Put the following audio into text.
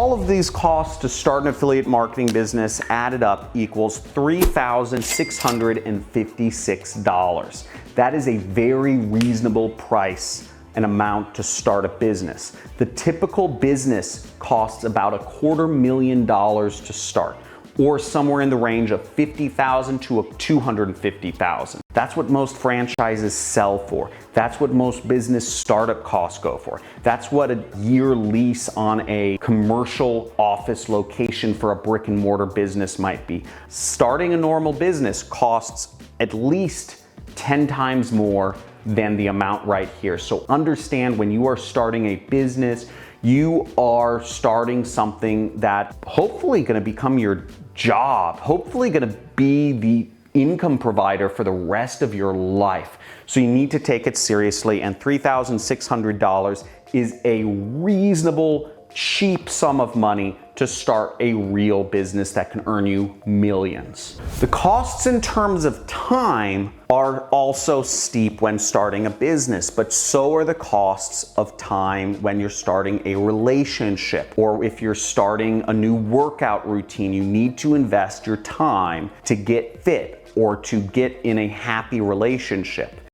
all of these costs to start an affiliate marketing business added up equals $3,656. That is a very reasonable price and amount to start a business. The typical business costs about $250,000 to start, or somewhere in the range of $50,000 to $250,000. That's what most franchises sell for. That's what most business startup costs go for. That's what a year lease on a commercial office location for a brick and mortar business might be. Starting a normal business costs at least 10 times more than the amount right here. So understand, when you are starting a business, you are starting something that hopefully going to become your job, hopefully going to be the income provider for the rest of your life. So you need to take it seriously, and $3,600 is a reasonable, cheap sum of money to start a real business that can earn you millions. The costs in terms of time are also steep when starting a business, but so are the costs of time when you're starting a relationship, or if you're starting a new workout routine. You need to invest your time to get fit or to get in a happy relationship.